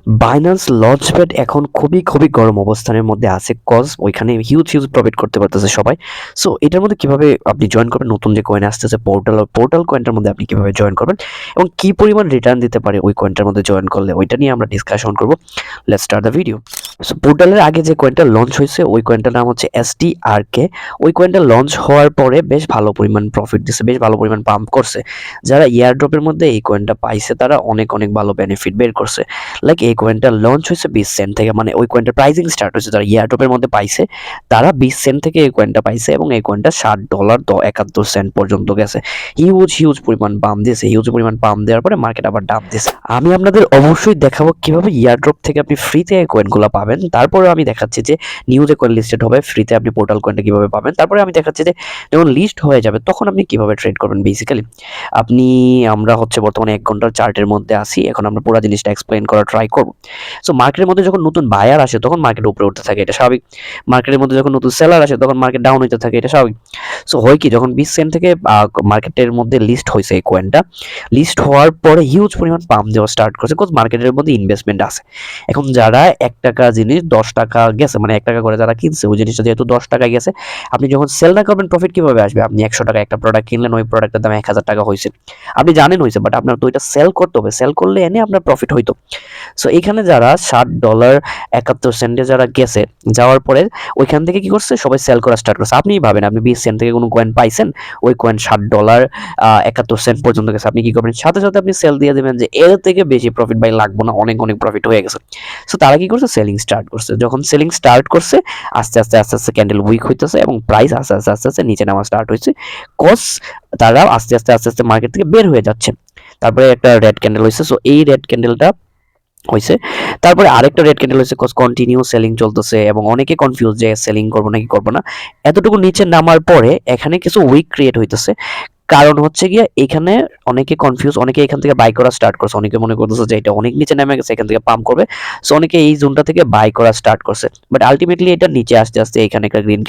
Binance launchpad এখন খুবই গরম অবস্থানের মধ্যে আছে কজ ওইখানে হিউজ প্রফিট করতে পারতেছে সবাই। সো এটার মধ্যে কিভাবে আপনি জয়েন করবেন, নতুন যে কয়েন আসতেছে পোর্টাল কয়েনটার মধ্যে আপনি কিভাবে জয়েন করবেন এবং কি পরিমাণ রিটার্ন দিতে পারে ওই কয়েনটার মধ্যে জয়েন করলে, ওইটা নিয়ে আমরা ডিসকাশন করব। Let's start the video. So পোর্টালের আগে যে কয়েনটা লঞ্চ হয়েছে ওই কয়েনটার নাম হচ্ছে STRK। ওই কয়েনটা লঞ্চ হওয়ার পরে বেশ ভালো পরিমাণ প্রফিট দিচ্ছে, বেশ ভালো পরিমাণ পাম্প করছে। যারা ইয়ারড্রপের মধ্যে এই কয়েনটা পাইছে তারা অনেক ভালো বেনিফিট বের করছে। লাইক এই কয়েনটা লঞ্চ হয়েছে 20 সেন্ট থেকে, মানে ওই কয়েনটা প্রাইসিং স্টার্ট হয়েছে যারা ইয়ারড্রপের মধ্যে পাইছে তারা 20 সেন্ট থেকে এই কয়েনটা পাইছে এবং এই কয়েনটা $60.71 পর্যন্ত গেছে। হিউজ পরিমাণ পাম্প দিয়েছে, হিউজ পরিমাণ পাম্প দেওয়ার পরে মার্কেট আবার ডাউন দিয়েছে। আমি আপনাদের অবশ্যই দেখাবো কিভাবে ইয়ারড্রপ থেকে আপনি ফ্রিতে এই কয়েনগুলো পাবেন। তারপরে আমি দেখাচ্ছি যে নিউজে কয়েন লিস্টেড হবে ফ্রিতে আপনি পোর্টাল কয়েনটা কিভাবে পাবেন। তারপরে আমি দেখাচ্ছি যে যখন লিস্ট হয়ে যাবে তখন আপনি কিভাবে ট্রেড করবেন। বেসিক্যালি আমরা হচ্ছে বর্তমানে 1 ঘন্টার চার্টের মধ্যে আছি। এখন আমরা পুরো জিনিসটা এক্সপ্লেইন করার ট্রাই করব। সো মার্কেটের মধ্যে যখন নতুন বায়ার আসে তখন মার্কেট উপরে উঠতে থাকে, এটা স্বাভাবিক। মার্কেটের মধ্যে যখন নতুন সেলার আসে তখন মার্কেট ডাউন হইতে থাকে, এটা স্বাভাবিক। সো হয় কি, যখন 20 সেন্ট থেকে মার্কেটের মধ্যে লিস্ট হয়েছে এই কয়েনটা, লিস্ট হওয়ার পরে হিউজ পরিমাণ পাম্প দেওয়া স্টার্ট করছে, বিকজ মার্কেটের মধ্যে ইনভেস্টমেন্ট আছে। এখন যারা 1 টাকা জিনিস 10 টাকা গেছে, মানে 1 টাকা করে যারা কিনছে ওই জিনিসটা যেহেতু 10 টাকায় গেছে, আপনি যখন সেল না করবেন প্রফিট কিভাবে আসবে? আপনি 100 টাকা একটা প্রোডাক্ট কিনলেন, ওই প্রোডাক্টের দাম 1000 টাকা হয়েছে, আপনি জানেন হয়েছে, বাট আপনার তো এটা সেল করতে হবে, সেল করলে এনে আপনার প্রফিট হইতো। সো এখানে যারা $60.71 যারা গেছে, যাওয়ার পরে ওইখান থেকে কি করছে, সবাই সেল করা স্টার্ট করছে। আপনিই ভাবেন আপনি 20 সেন্ট থেকে কোনো কয়েন পাইছেন, ওই কয়েন $60.71 পর্যন্ত গেছে, আপনি কি করবেন? সাথে সাথে আপনি সেল দিয়ে দেবেন যে এর থেকে বেশি প্রফিট ভাই লাগবো না, অনেক প্রফিট হয়ে গেছে। সো তারা কি করছে, সেলিং স্টার্ট করছে। যখন সেলিং স্টার্ট করছে আস্তে আস্তে ক্যান্ডেল উইক হইতেছে এবং প্রাইস আস্তে আস্তে নিচে নামা স্টার্ট হয়েছে, কজ তারা আস্তে আস্তে মার্কেট থেকে বের হয়ে যাচ্ছে। তারপরে একটা রেড ক্যান্ডেল হয়েছে। সো এই রেড ক্যান্ডেলটা হয়েছে, তারপরে আরেকটা রেড ক্যান্ডেল হয়েছে, কজ কন্টিনিউ সেলিং চলতেছে এবং অনেকে কনফিউজ যে সেলিং করবো নাকি করবো না। এতটুকু নিচে নামার পরে এখানে কিছু উইক ক্রিয়েট হইতেছে, কারণ হচ্ছে গিয়ে এখানে অনেকে কনফিউজ, অনেকে এখান থেকে বাই করা স্টার্ট করছে, অনেকে মনে করতেছে যে এটা অনেক নিচে নেমে গেছে, এখান থেকে পাম্প করবে। সো অনেকে এই জোনটা থেকে বাই করা স্টার্ট করছে, বাট আলটিমেটলি এটা নিচে আস্তে এখানে একটা গ্রিন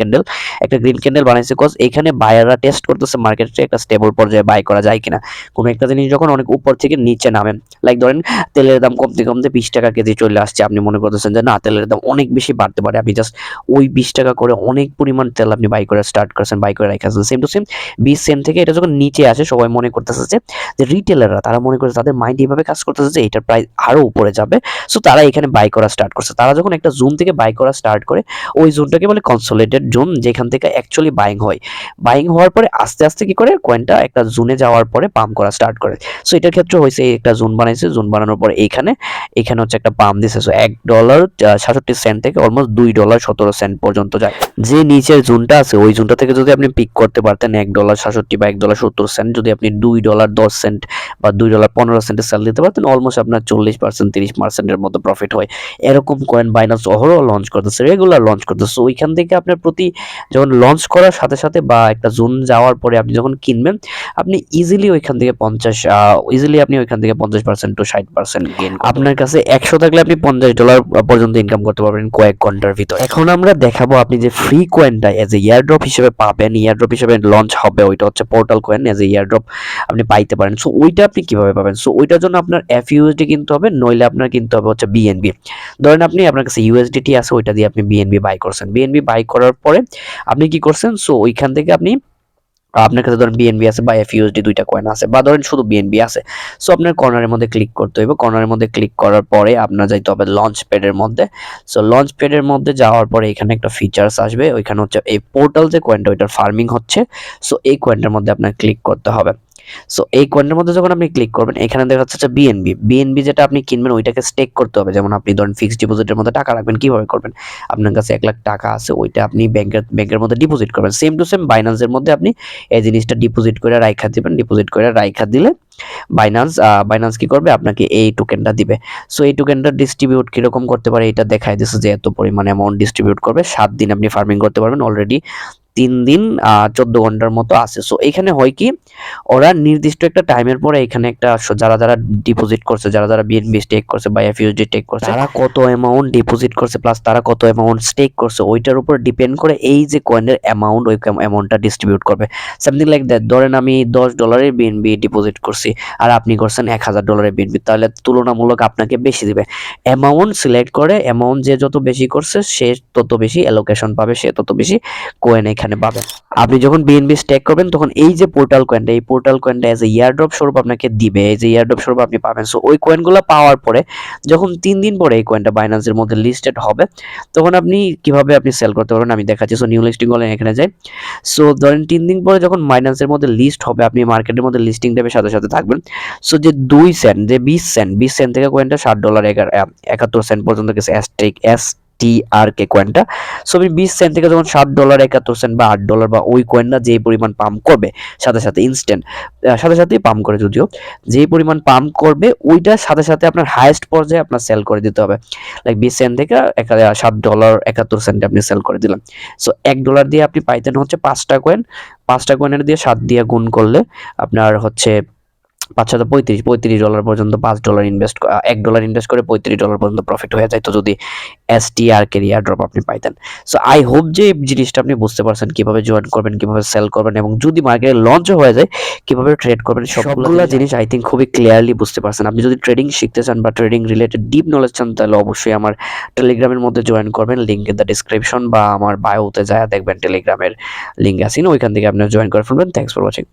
ক্যান্ডেল বানাইছে, কজ এখানে বায়াররা টেস্ট করতেছে মার্কেটে একটা স্টেবল পর্যায়ে বাই করা যায় কিনা। কোনো একটা জিনিস যখন অনেক উপর থেকে নিচে নামে, লাইক ধরেন তেলের দাম কমতে কমতে 20 টাকা কেজি চলে আসছে, আপনি মনে করতেছেন যে না, তেলের দাম অনেক বেশি বাড়তে পারে, আপনি জাস্ট ওই 20 টাকা করে অনেক পরিমাণ তেল আপনি বাই করা স্টার্ট করছেন, বাই করে রাখাছেন। সেম টু সেম 20 সেন্ট থেকে এটা যখন নিচে আসে সবাই মনে করতেছে যে রিটেলাররা, তারা মনে করছে, তাদের মাইন্ড এইভাবে কাজ করতেছে যে এটার প্রাইস আরো উপরে যাবে। সো তারা এখানে বাই করা স্টার্ট করছে। তারা যখন একটা জোন থেকে বাই করা স্টার্ট করে, ওই জোনটাকে বলে কনসোলিডেটেড জোন, যেখান থেকে অ্যাকচুয়ালি বাইং হয়। বাইং হওয়ার পরে আস্তে কি করে, কয়েনটা একটা জোনে যাওয়ার পরে পাম্প করা স্টার্ট করে। সো এটার ক্ষেত্রে হয়েছে, একটা জোন বানাইছে, জোন বানানোর পরে এখানে হচ্ছে একটা পাম্প দিছে। সো $1.67 থেকে অলমোস্ট $2.17 পর্যন্ত যায়। যে নিচের জোনটা আছে ওই জোনটা থেকে যদি আপনি পিক করতে পারতেন $1.67 বা $1.70, যদি আপনি $2.10 বা $2.15 সেল দিতে পারতেন, অলমোস্ট আপনার 40% 30%-এর মতো প্রফিট হয়। এরকম কয়েন বাইন্যান্স অহরহ লঞ্চ করতেছে, রেগুলার লঞ্চ করতেছে। ওইখান থেকে আপনার প্রতি যখন লঞ্চ করার সাথে সাথে বা একটা জোন যাওয়ার পরে আপনি যখন কিনবেন, আপনি ইজিলি ওইখান থেকে 50% টু 60% গেইন। আপনার কাছে 100 থাকলে আপনি $50 পর্যন্ত ইনকাম করতে পারবেন কয়েক ঘন্টার ভিতর। এখন আমরা দেখাবো আপনি যে ফ্রি কয়েনটা এজ এ ইয়ারড্রপ হিসেবে পাবেন, ইয়ারড্রপ হিসেবে লঞ্চ হবে, ওইটা হচ্ছে portal coin, as a airdrop আপনি পাইতে পারেন। সো ওইটা আপনি কিভাবে পাবেন? সো ওইটার জন্য আপনার FUSD কিনতে হবে, নইলে আপনার কিনতে হবে হচ্ছে BNB। ধরেন আপনার কাছে USDT আছে, ওইটা দিয়ে আপনি BNB বাই করছেন। BNB বাই করার পরে আপনি কি করছেন? সো ওইখান থেকে আপনার কাছে ধরেন BNB আছে বা FUSD, দুইটা কয়েন আছে, বা ধরেন শুধু BNB আছে। সো আপনার কর্নারের মধ্যে ক্লিক করতে হবে। কর্নারের মধ্যে ক্লিক করার পরে আপনার যাইতে হবে লঞ্চ প্যাডের মধ্যে। সো লঞ্চ প্যাডের মধ্যে যাওয়ার পরে এখানে একটা ফিচার্স আসবে, ওইখানে হচ্ছে এই পোর্টাল যে কয়েনটা, ওইটার ফার্মিং হচ্ছে। সো এই কয়েনটার মধ্যে আপনার ক্লিক করতে হবে। সো এই কয়েনের মধ্যে যখন আপনি ক্লিক করবেন, এখানে দেখা যাচ্ছে বিএনবি যেটা আপনি কিনবেন ওইটাকে স্টেক করতে হবে। যেমন আপনি ধরেন ফিক্সড ডিপোজিটের মধ্যে টাকা রাখবেন, কিভাবে করবেন? আপনার কাছে 1 লাখ টাকা আছে, ওইটা আপনি ব্যাংকের মধ্যে ডিপোজিট করবেন। সেম টু সেম বাইন্যান্সের মধ্যে আপনি এই জিনিসটা ডিপোজিট করে রাইখা দিবেন। ডিপোজিট করে রাইখা দিলে বাইন্যান্স কি করবে, আপনাকে এই টোকেনটা দিবে। সো এই টোকেনটা ডিস্ট্রিবিউট কিরকম করতে পারে এটা দেখাই দিচ্ছে, যে এত পরিমাণ অ্যামাউন্ট ডিস্ট্রিবিউট করবে। 7 দিন আপনি ফার্মিং করতে পারবেন। অলরেডি 3 দিন 14 ঘন্টার মতো আছে। সো এখানে হয় কি, ওরা নির্দিষ্ট একটা টাইমের পরে এখানে একটা যারা ডিপোজিট করছে, যারা বিএনবি স্টেক করছে বা এফইউএসডি স্টেক করছে, তারা কত অ্যামাউন্ট ডিপোজিট করছে প্লাস তারা কত অ্যামাউন্ট স্টেক করছে, ওইটার উপর ডিপেন্ড করে এই যে কয়েনের অ্যামাউন্ট, ওই অ্যামাউন্টটা ডিস্ট্রিবিউট করবে। Something like that. ধরেন আমি $10 বিএনবি ডিপোজিট করছি আর আপনি করছেন $1000 বিএনবি, তাহলে তুলনামূলক আপনাকে বেশি দিবে। অ্যামাউন্ট সিলেক্ট করে, অ্যামাউন্ট যে যত বেশি করছে সে তত বেশি অ্যালোকেশন পাবে, সে তত বেশি কয়েন এখানে পাবে। আপনি যখন বিএনবি স্টেক করবেন তখন এই যে পোর্টাল কয়েনটা, এই পোর্টাল কয়েনটা এজ এ ইয়ারড্রপ স্বরূপ আপনাকে দিবে, এই যে ইয়ারড্রপ স্বরূপ আপনি পাবেন। সো ওই কয়েনগুলো পাওয়ার পরে যখন 3 দিন পরে এই কয়েনটা বাইন্যান্সের মধ্যে লিস্টেড হবে, তখন আপনি কিভাবে আপনি সেল করতে পারবেন আমি দেখাচ্ছি। সো নিউ লিস্টিং বলেন, এখানে যাই। সো ধরেন 3 দিন পরে যখন বাইন্যান্সের মধ্যে লিস্ট হবে, আপনি মার্কেটের মধ্যে লিস্টিং দেবে সাথে সাথে থাকবেন। সো যে 2 সেন্ট, যে 20 সেন্ট থেকে কয়েনটা $7.71 পর্যন্ত গেছে STRK কয়েনটা। সো আমি 20 সেন্ট থেকে যখন $7.71 বা $8 বা ওই কয়েনটা যেই পরিমাণ পাম্প করবে সাথে সাথে ইনস্ট্যান্ট, সাথে সাথেই পাম্প করে, যদিও যেই পরিমাণ পাম্প করবে ওইটার সাথে সাথে আপনার হাইয়েস্ট পর্যায়ে আপনার সেল করে দিতে হবে। লাইক 20 সেন্ট থেকে $7.71 আপনি সেল করে দিলাম। সো $1 দিয়ে আপনি পাইতেন হচ্ছে 5টা কয়েন। 5টা কয়েনের দিয়ে 7 দিয়ে গুণ করলে আপনার হচ্ছে 5 $35 পর্যন্ত $5 ইনভেস্ট, $1 ইনভেস্ট করে $35 পর্যন্ত প্রফিট হয়ে যায়, তো যদি STRK এয়ার ড্রপ আপনি পাইতেন। সো আই হোপ যে এই জিনিসটা আপনি বুঝতে পারছেন, কিভাবে জয়েন করবেন, কিভাবে সেল করবেন এবং যদি মার্কেটে লঞ্চ হয়ে যায় কিভাবে ট্রেড করবেন, সবগুলো জিনিস আই থিঙ্ক খুবই ক্লিয়ারলি বুঝতে পারছেন। আপনি যদি ট্রেডিং শিখতে চান বা ট্রেডিং রিলেটেড ডিপ নলেজ চান, তাহলে অবশ্যই আমার টেলিগ্রামের মধ্যে জয়েন করবেন। লিঙ্ক ইন দ্য ডিসক্রিপশন বা আমার বায়োতে যায় দেখবেন টেলিগ্রামের লিঙ্ক আছে, ওইখান থেকে আপনি জয়েন করে ফেলবেন। Thanks for watching.